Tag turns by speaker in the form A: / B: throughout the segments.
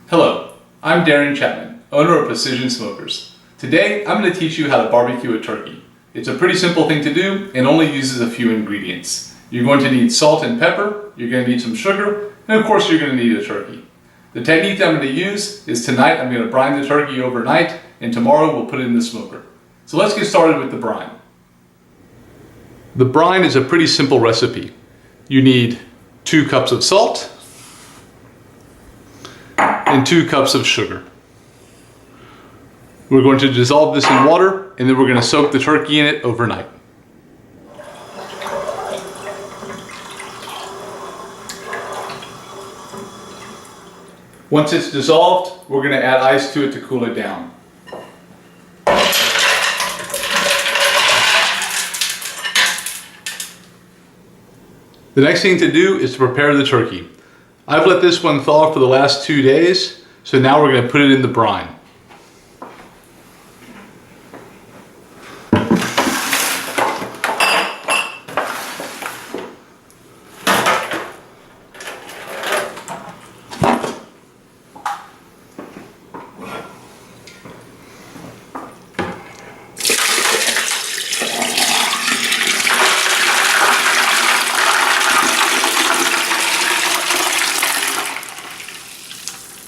A: Hello, I'm Darren Chapman, owner of Precision Smokers. Today, I'm going to teach you how to barbecue a turkey. It's a pretty simple thing to do and only uses a few ingredients. You're going to need salt and pepper, you're going to need some sugar, and of course you're going to need a turkey. The technique that I'm going to use is tonight I'm going to brine the turkey overnight, and tomorrow we'll put it in the smoker. So let's get started with the brine. The brine is a pretty simple recipe. You need 2 cups of salt and 2 cups of sugar. We're going to dissolve this in water, and then we're going to soak the turkey in it overnight. Once it's dissolved, we're going to add ice to it to cool it down. The next thing to do is to prepare the turkey. I've let this one thaw for the last 2 days, so now we're going to put it in the brine.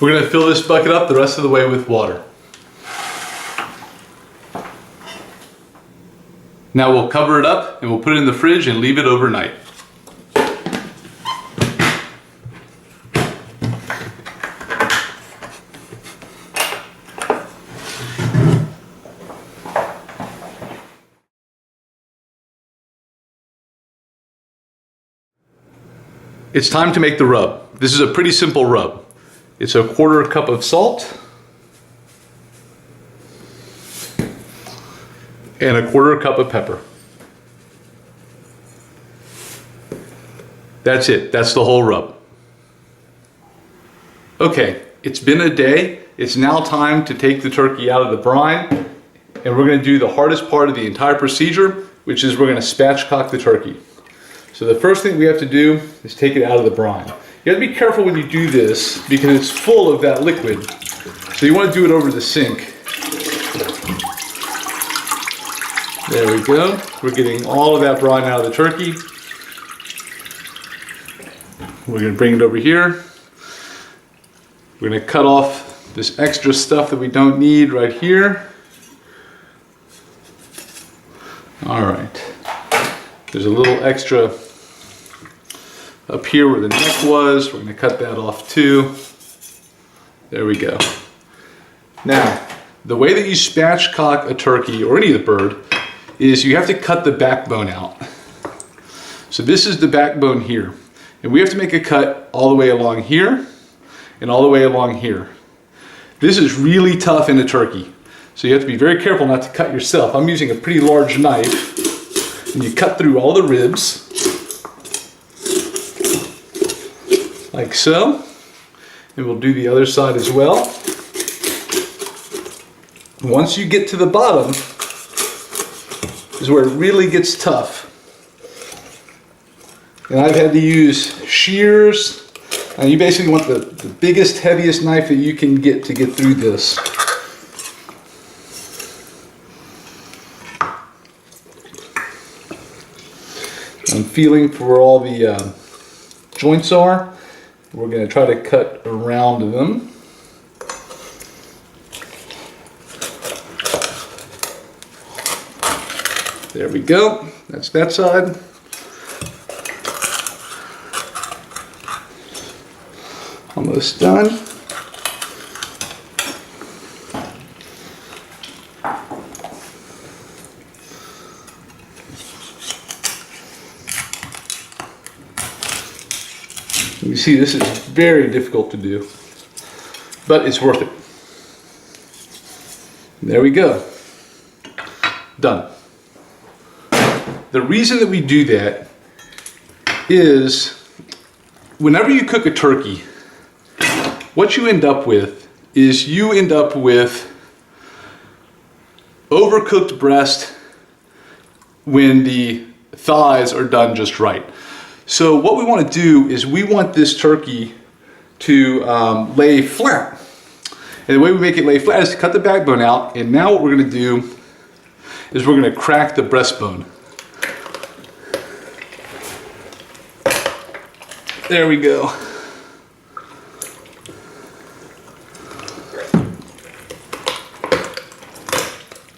A: We're going to fill this bucket up the rest of the way with water. Now we'll cover it up and we'll put it in the fridge and leave it overnight. It's time to make the rub. This is a pretty simple rub. It's a 1/4 cup of salt and a 1/4 cup of pepper. That's it. That's the whole rub. Okay, it's been a day. It's now time to take the turkey out of the brine, and we're going to do the hardest part of the entire procedure, which is we're going to spatchcock the turkey. So the first thing we have to do is take it out of the brine. You have to be careful when you do this because it's full of that liquid. So you want to do it over the sink. There we go. We're getting all of that brine out of the turkey. We're going to bring it over here. We're going to cut off this extra stuff that we don't need right here. All right. There's a little extra up here where the neck was. We're going to cut that off too. There we go. Now, the way that you spatchcock a turkey or any of the bird is you have to cut the backbone out. So this is the backbone here. And we have to make a cut all the way along here and all the way along here. This is really tough in a turkey. So you have to be very careful not to cut yourself. I'm using a pretty large knife, and you cut through all the ribs. Like so, and we'll do the other side as well. Once you get to the bottom is where it really gets tough. And I've had to use shears, and you basically want the biggest, heaviest knife that you can get to get through this. I'm feeling for where all the joints are. We're going to try to cut around them. There we go. That's that side. Almost done. You see, this is very difficult to do, but it's worth it. There we go. Done. The reason that we do that is whenever you cook a turkey, what you end up with is overcooked breast when the thighs are done just right. So what we want to do is we want this turkey to lay flat. And the way we make it lay flat is to cut the backbone out, and now what we're going to do is we're going to crack the breastbone. There we go.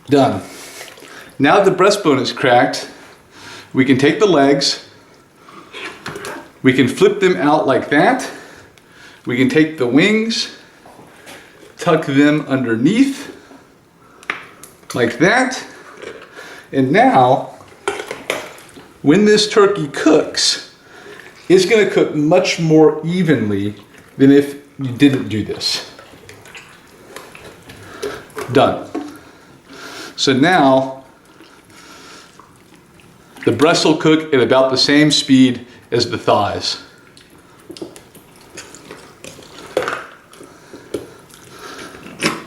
A: Done. Now that the breastbone is cracked, we can take the legs, we can flip them out like that, we can take the wings, tuck them underneath like that, and now when this turkey cooks, it's going to cook much more evenly than if you didn't do this. Done. So now the breasts will cook at about the same speed as the thighs.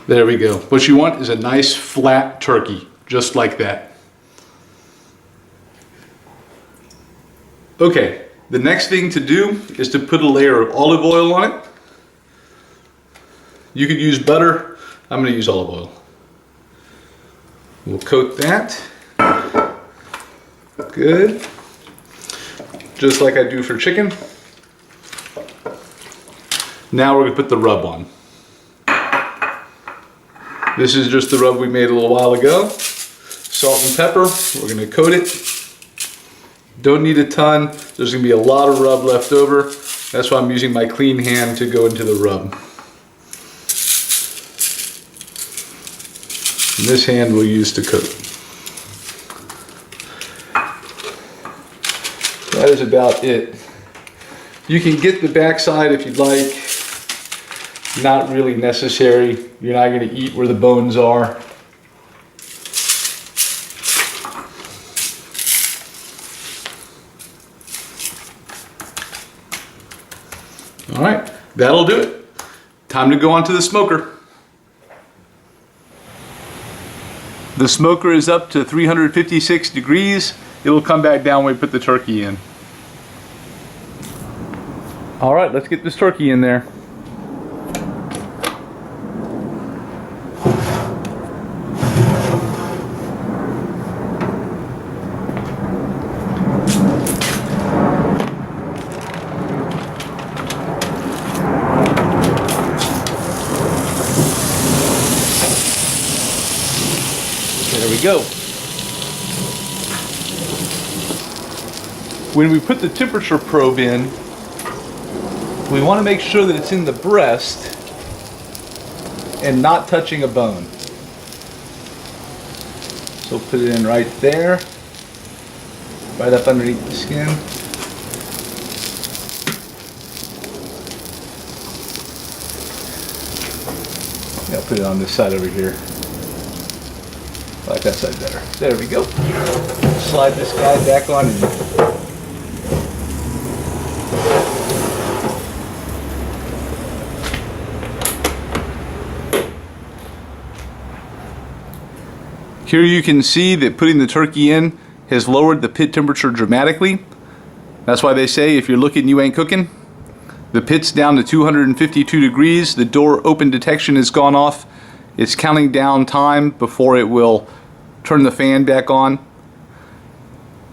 A: There we go. What you want is a nice flat turkey, just like that. Okay, the next thing to do is to put a layer of olive oil on it. You could use butter. I'm going to use olive oil. We'll coat that. Good. Just like I do for chicken. Now we're going to put the rub on. This is just the rub we made a little while ago. Salt and pepper. We're going to coat it. Don't need a ton. There's going to be a lot of rub left over. That's why I'm using my clean hand to go into the rub. And this hand we'll use to coat. That is about it. You can get the backside if you'd like. Not really necessary. You're not going to eat where the bones are. All right, that'll do it. Time to go on to the smoker. The smoker is up to 356 degrees. It will come back down when we put the turkey in. All right, let's get this turkey in there. There we go. When we put the temperature probe in, we want to make sure that it's in the breast and not touching a bone. So put it in right there, right up underneath the skin. Yeah, put it on this side over here. I like that side better. There we go. Slide this guy back on in. Here you can see that putting the turkey in has lowered the pit temperature dramatically. That's why they say if you're looking, you ain't cooking. The pit's down to 252 degrees. The door open detection has gone off. It's counting down time before it will turn the fan back on.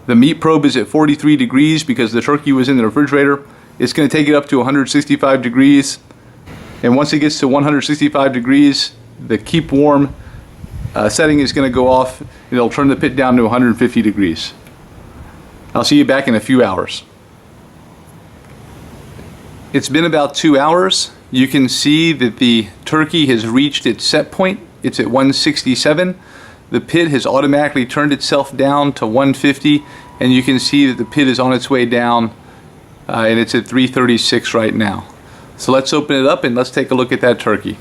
A: The meat probe is at 43 degrees because the turkey was in the refrigerator. It's going to take it up to 165 degrees. And once it gets to 165 degrees, the keep warm setting is going to go off. It'll turn the pit down to 150 degrees. I'll see you back in a few hours. It's been about 2 hours. You can see that the turkey has reached its set point. It's at 167. The pit has automatically turned itself down to 150, and you can see that the pit is on its way down, and it's at 336 right now. So let's open it up and let's take a look at that turkey.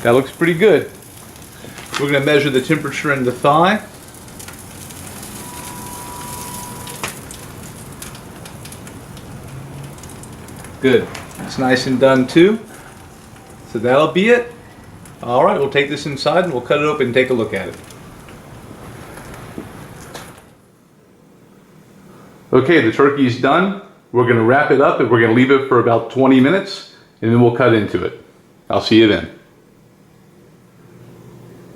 A: That looks pretty good. We're going to measure the temperature in the thigh. Good. It's nice and done too. So that'll be it. All right, we'll take this inside and we'll cut it open and take a look at it. Okay, the turkey's done. We're gonna wrap it up and we're gonna leave it for about 20 minutes and then we'll cut into it. I'll see you then.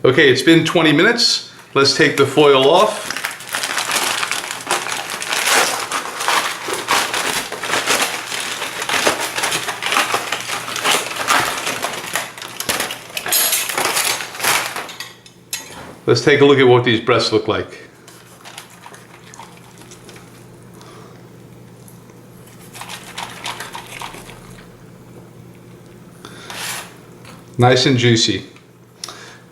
A: Okay, it's been 20 minutes. Let's take the foil off. Let's take a look at what these breasts look like. Nice and juicy.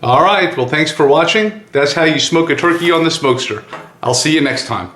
A: All right, well, thanks for watching. That's how you smoke a turkey on the Smokester. I'll see you next time.